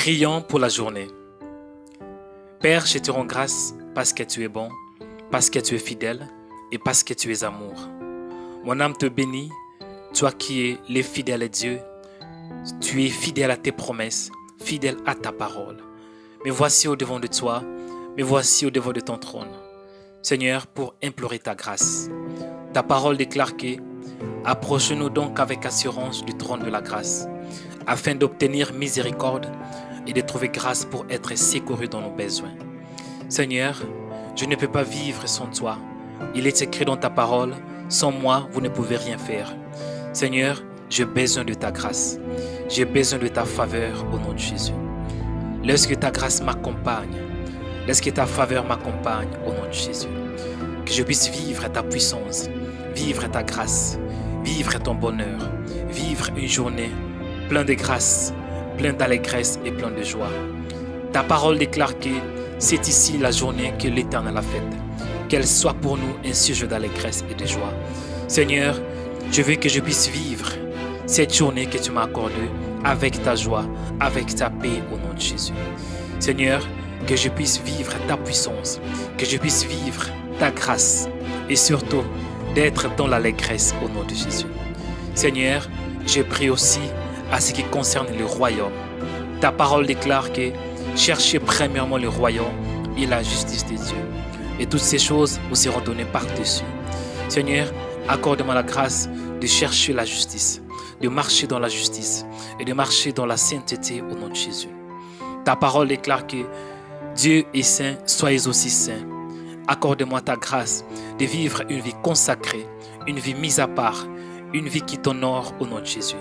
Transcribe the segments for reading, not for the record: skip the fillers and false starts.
Prions pour la journée. Père, je te rends grâce parce que tu es bon, parce que tu es fidèle et parce que tu es amour. Mon âme te bénit, toi qui es le fidèle Dieu. Tu es fidèle à tes promesses, fidèle à ta parole. Me voici au-devant de toi, me voici au-devant de ton trône. Seigneur, pour implorer ta grâce. Ta parole déclare que approchons-nous donc avec assurance du trône de la grâce, afin d'obtenir miséricorde et de trouver grâce pour être secouru dans nos besoins. Seigneur, je ne peux pas vivre sans toi. Il est écrit dans ta parole, sans moi, vous ne pouvez rien faire. Seigneur, j'ai besoin de ta grâce. J'ai besoin de ta faveur au nom de Jésus. Laisse que ta grâce m'accompagne. Laisse que ta faveur m'accompagne au nom de Jésus. Que je puisse vivre ta puissance, vivre ta grâce, vivre ton bonheur, vivre une journée pleine de grâce, pleine d'allégresse et pleine de joie. Ta parole déclare que c'est ici la journée que l'Éternel a faite. Qu'elle soit pour nous un sujet d'allégresse et de joie. Seigneur, je veux que je puisse vivre cette journée que tu m'as accordée avec ta joie, avec ta paix au nom de Jésus. Seigneur, que je puisse vivre ta puissance, que je puisse vivre ta grâce et surtout d'être dans l'allégresse au nom de Jésus. Seigneur, je prie aussi à ce qui concerne le royaume. Ta parole déclare que cherchez premièrement le royaume et la justice de Dieu. Et toutes ces choses vous seront données par-dessus. Seigneur, accorde-moi la grâce de chercher la justice, de marcher dans la justice et de marcher dans la sainteté au nom de Jésus. Ta parole déclare que Dieu est saint, soyez aussi saints. Accorde-moi ta grâce de vivre une vie consacrée, une vie mise à part, une vie qui t'honore au nom de Jésus.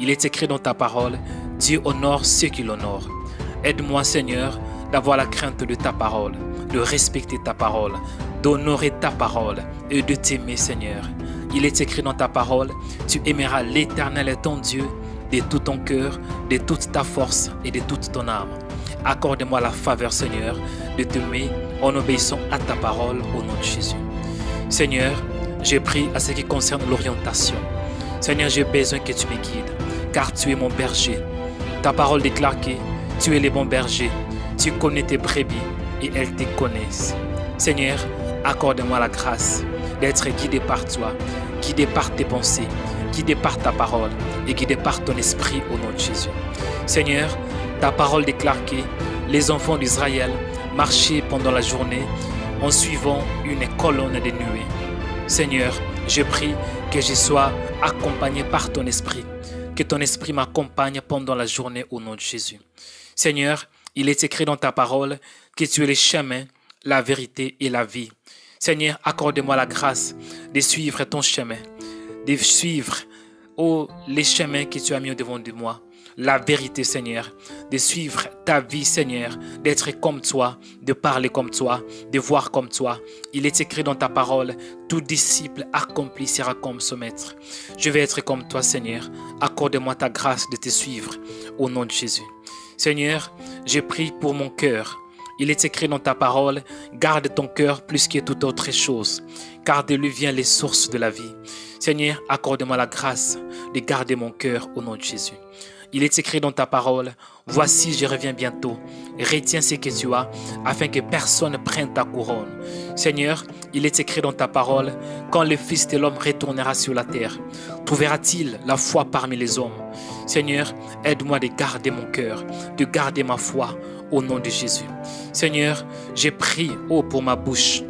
Il est écrit dans ta parole, Dieu honore ceux qui l'honorent. Aide-moi, Seigneur, d'avoir la crainte de ta parole, de respecter ta parole, d'honorer ta parole et de t'aimer, Seigneur. Il est écrit dans ta parole, tu aimeras l'Éternel ton Dieu de tout ton cœur, de toute ta force et de toute ton âme. Accorde-moi la faveur, Seigneur, de t'aimer en obéissant à ta parole au nom de Jésus. Seigneur, j'ai pris à ce qui concerne l'orientation. Seigneur, j'ai besoin que tu me guides, car tu es mon berger. Ta parole déclare que tu es le bon berger. Tu connais tes brebis et elles te connaissent. Seigneur, accorde-moi la grâce d'être guidé par toi, guidé par tes pensées, guidé par ta parole et guidé par ton esprit au nom de Jésus. Seigneur, ta parole déclare que les enfants d'Israël marchaient pendant la journée en suivant une colonne de nuée. Seigneur, je prie que je sois accompagné par ton esprit, que ton esprit m'accompagne pendant la journée au nom de Jésus. Seigneur, il est écrit dans ta parole que tu es le chemin, la vérité et la vie. Seigneur, accorde-moi la grâce de suivre ton chemin, de suivre les chemins que tu as mis au-devant de moi. La vérité, Seigneur, de suivre ta vie, Seigneur, d'être comme toi, de parler comme toi, de voir comme toi. Il est écrit dans ta parole, tout disciple accompli sera comme son maître. Je vais être comme toi, Seigneur. Accorde-moi ta grâce de te suivre au nom de Jésus. Seigneur, je prie pour mon cœur. Il est écrit dans ta parole, garde ton cœur plus que toute autre chose, car de lui viennent les sources de la vie. Seigneur, accorde-moi la grâce de garder mon cœur au nom de Jésus. Il est écrit dans ta parole, voici je reviens bientôt, retiens ce que tu as, afin que personne ne prenne ta couronne. Seigneur, il est écrit dans ta parole, quand le Fils de l'homme retournera sur la terre, trouvera-t-il la foi parmi les hommes? Seigneur, aide-moi de garder mon cœur, de garder ma foi au nom de Jésus. Seigneur, j'ai prié pour ma bouche.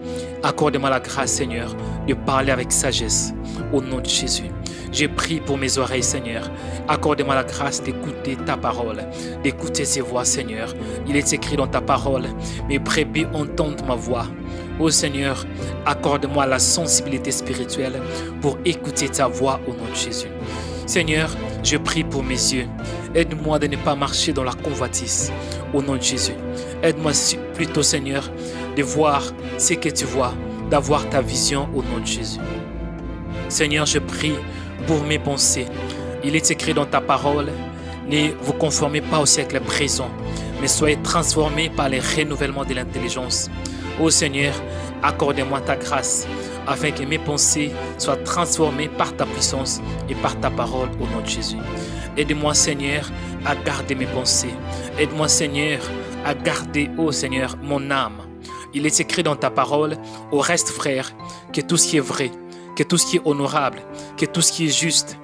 Accorde-moi la grâce, Seigneur, de parler avec sagesse au nom de Jésus. J'ai prié pour mes oreilles, Seigneur. Accorde-moi la grâce d'écouter ta parole, d'écouter ses voix, Seigneur. Il est écrit dans ta parole, mes brebis entendent ma voix. Ô Seigneur, accorde-moi la sensibilité spirituelle pour écouter ta voix au nom de Jésus. Seigneur, je prie pour mes yeux. Aide-moi de ne pas marcher dans la convoitise au nom de Jésus. Aide-moi plutôt, Seigneur, de voir ce que tu vois, d'avoir ta vision au nom de Jésus. Seigneur, je prie pour mes pensées. Il est écrit dans ta parole, ne vous conformez pas au siècle présent, mais soyez transformés par le renouvellement de l'intelligence. Ô Seigneur, accorde-moi ta grâce afin que mes pensées soient transformées par ta puissance et par ta parole au nom de Jésus. Aide-moi, Seigneur, à garder mes pensées. Aide-moi, Seigneur, à garder, ô Seigneur, mon âme. Il est écrit dans ta parole, au reste, frère, que tout ce qui est vrai, que tout ce qui est honorable, que tout ce qui est juste,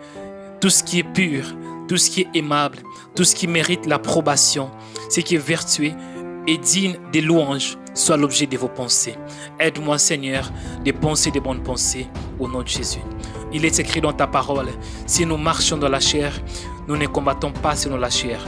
tout ce qui est pur, tout ce qui est aimable, tout ce qui mérite l'approbation, ce qui est vertueux et digne des louanges, soit l'objet de vos pensées. Aide-moi, Seigneur, de penser des bonnes pensées au nom de Jésus. Il est écrit dans ta parole, si nous marchons dans la chair, nous ne combattons pas selon la chair,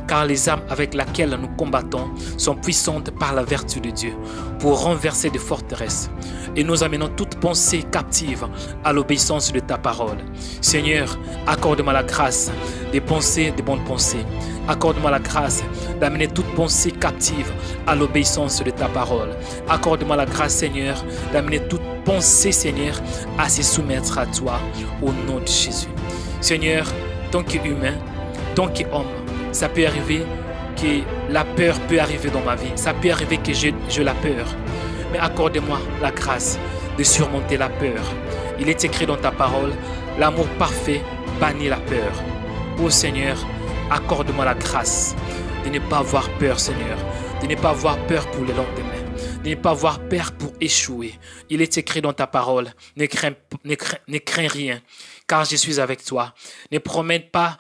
car les armes avec lesquelles nous combattons sont puissantes par la vertu de Dieu pour renverser des forteresses. Et nous amenons toute pensée captive à l'obéissance de ta parole. Seigneur, accorde-moi la grâce de penser de bonnes pensées. Accorde-moi la grâce d'amener toute pensée captive à l'obéissance de ta parole. Accorde-moi la grâce, Seigneur, d'amener toute pensée, Seigneur, à se soumettre à toi au nom de Jésus. Seigneur, tant qu'humain, tant qu'homme, ça peut arriver que la peur peut arriver dans ma vie. Ça peut arriver que j'ai la peur. Mais accorde-moi la grâce de surmonter la peur. Il est écrit dans ta parole, l'amour parfait bannit la peur. Ô Seigneur, accorde-moi la grâce de ne pas avoir peur, Seigneur, de ne pas avoir peur pour le lendemain, de ne pas avoir peur pour échouer. Il est écrit dans ta parole, ne crains rien, car je suis avec toi. Ne promène pas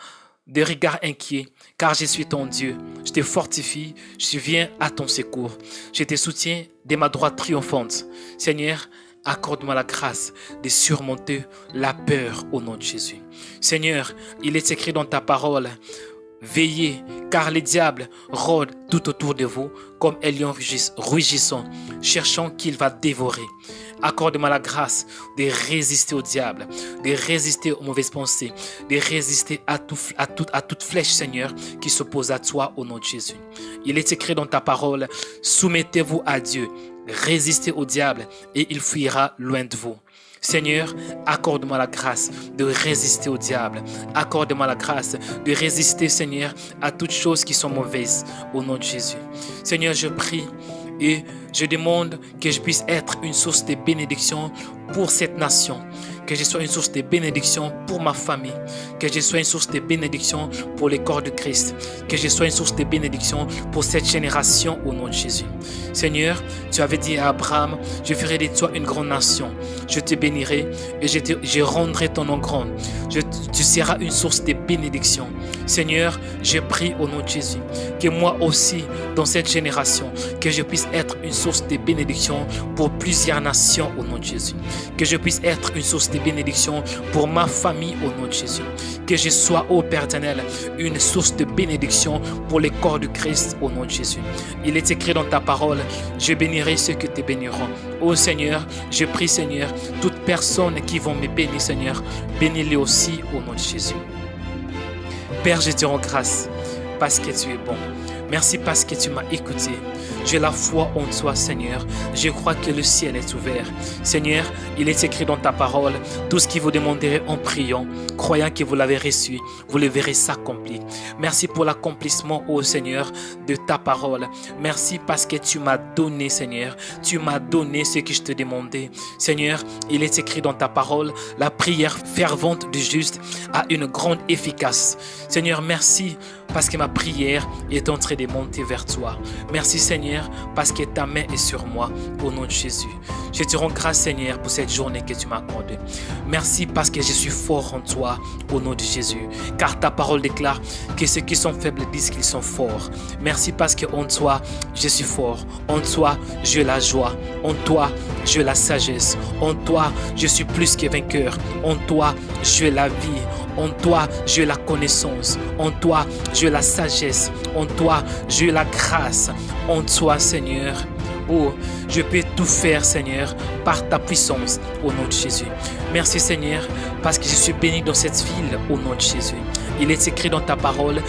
de regards inquiets, car je suis ton Dieu. Je te fortifie, je viens à ton secours. Je te soutiens de ma droite triomphante. Seigneur, accorde-moi la grâce de surmonter la peur au nom de Jésus. Seigneur, il est écrit dans ta parole, veillez, car le diable rôde tout autour de vous comme un lion rugissant, cherchant qu'il va dévorer. Accorde-moi la grâce de résister au diable, de résister aux mauvaises pensées, de résister à toute flèche, Seigneur, qui s'oppose à toi au nom de Jésus. Il est écrit dans ta parole, soumettez-vous à Dieu, résistez au diable et il fuira loin de vous. Seigneur, accorde-moi la grâce de résister au diable. Accorde-moi la grâce de résister, Seigneur, à toutes choses qui sont mauvaises au nom de Jésus. Seigneur, je prie et je demande que je puisse être une source de bénédiction pour cette nation. Que je sois une source de bénédiction pour ma famille. Que je sois une source de bénédiction pour les corps de Christ. Que je sois une source de bénédiction pour cette génération au nom de Jésus. Seigneur, tu avais dit à Abraham, je ferai de toi une grande nation. Je te bénirai et je rendrai ton nom grand. Tu seras une source de bénédiction. Seigneur, je prie au nom de Jésus que moi aussi, dans cette génération, que je puisse être une source de bénédiction pour plusieurs nations au nom de Jésus. Que je puisse être une source de bénédiction pour ma famille au nom de Jésus. Que je sois, ô Père éternel, une source de bénédiction pour les corps de Christ au nom de Jésus. Il est écrit dans ta parole, je bénirai ceux que te béniront. Ô Seigneur, je prie, Seigneur, toutes personnes qui vont me bénir, Seigneur, bénis-les aussi au nom de Jésus. Père, je te rends grâce parce que tu es bon. Merci parce que tu m'as écouté. J'ai la foi en toi, Seigneur. Je crois que le ciel est ouvert. Seigneur, il est écrit dans ta parole, tout ce que vous demanderez en priant, croyant que vous l'avez reçu, vous le verrez s'accomplir. Merci pour l'accomplissement, ô Seigneur, de ta parole. Merci parce que tu m'as donné, Seigneur. Tu m'as donné ce que je te demandais. Seigneur, il est écrit dans ta parole, la prière fervente du juste a une grande efficace. Seigneur, merci parce que ma prière est en train de monter vers toi. Merci, Seigneur, parce que ta main est sur moi, au nom de Jésus. Je te rends grâce, Seigneur, pour cette journée que tu m'as accordée. Merci parce que je suis fort en toi, au nom de Jésus. Car ta parole déclare que ceux qui sont faibles disent qu'ils sont forts. Merci parce que en toi, je suis fort. En toi, j'ai la joie. En toi, j'ai la sagesse. En toi, je suis plus que vainqueur. En toi, j'ai la vie. En toi, j'ai la connaissance. En toi, j'ai la sagesse. En toi, j'ai la grâce. En toi, Seigneur, oh, je peux tout faire, Seigneur, par ta puissance, au nom de Jésus. Merci, Seigneur, parce que je suis béni dans cette ville, au nom de Jésus. Il est écrit dans ta parole,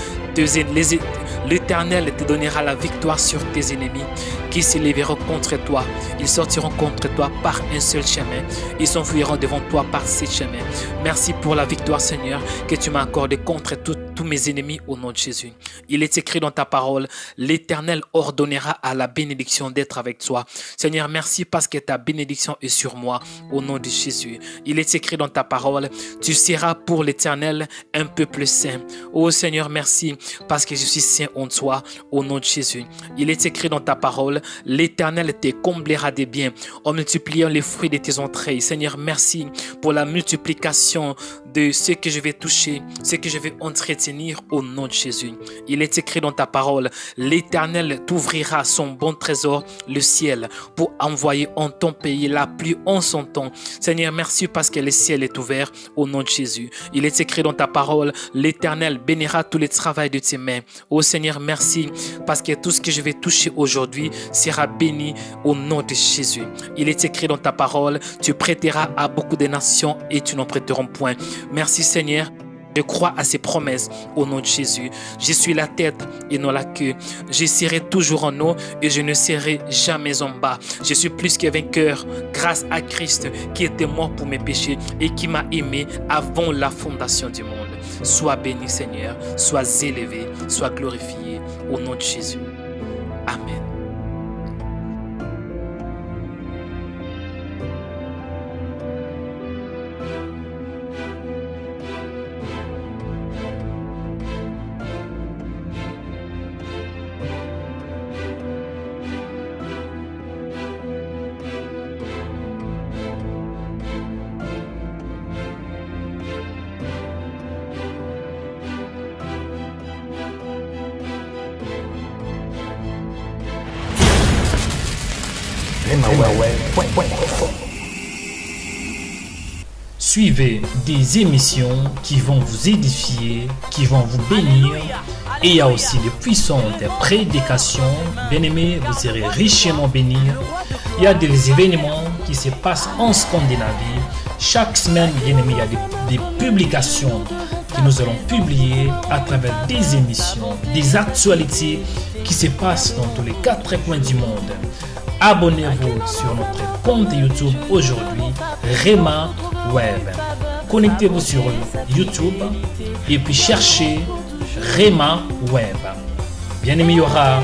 L'Éternel te donnera la victoire sur tes ennemis qui s'élèveront contre toi. Ils sortiront contre toi par un seul chemin. Ils s'enfuiront devant toi par 7 chemins. Merci pour la victoire, Seigneur, que tu m'as accordée contre tous mes ennemis au nom de Jésus. Il est écrit dans ta parole, l'Éternel ordonnera à la bénédiction d'être avec toi. Seigneur, merci parce que ta bénédiction est sur moi au nom de Jésus. Il est écrit dans ta parole, tu seras pour l'Éternel un peuple saint. Oh Seigneur, merci parce que je suis saint en toi au nom de Jésus. Il est écrit dans ta parole, l'Éternel te comblera des biens en multipliant les fruits de tes entrailles. Seigneur, merci pour la multiplication de ce que je vais toucher, ce que je vais entretenir au nom de Jésus. Il est écrit dans ta parole, l'Éternel t'ouvrira son bon trésor, le ciel, pour envoyer en ton pays la pluie en son temps. Seigneur, merci parce que le ciel est ouvert au nom de Jésus. Il est écrit dans ta parole, l'Éternel bénira tout le travail de tes mains. Oh Seigneur, merci parce que tout ce que je vais toucher aujourd'hui sera béni au nom de Jésus. Il est écrit dans ta parole, tu prêteras à beaucoup de nations et tu n'en prêteront point. Merci Seigneur. Je crois à ces promesses au nom de Jésus. Je suis la tête et non la queue. Je serai toujours en haut et je ne serai jamais en bas. Je suis plus que vainqueur grâce à Christ qui était mort pour mes péchés et qui m'a aimé avant la fondation du monde. Sois béni Seigneur, sois élevé, sois glorifié au nom de Jésus. Amen. Suivez des émissions qui vont vous édifier, qui vont vous bénir. Et il y a aussi de puissantes prédications. Bien-aimés, vous serez richement bénis. Il y a des événements qui se passent en Scandinavie. Chaque semaine, bien-aimés, il y a des publications que nous allons publier à travers des émissions, des actualités qui se passent dans tous les 4 coins du monde. Abonnez-vous sur notre compte YouTube aujourd'hui, Rema Web. Connectez-vous sur YouTube et puis cherchez Rema Web. Bien aimé, il y aura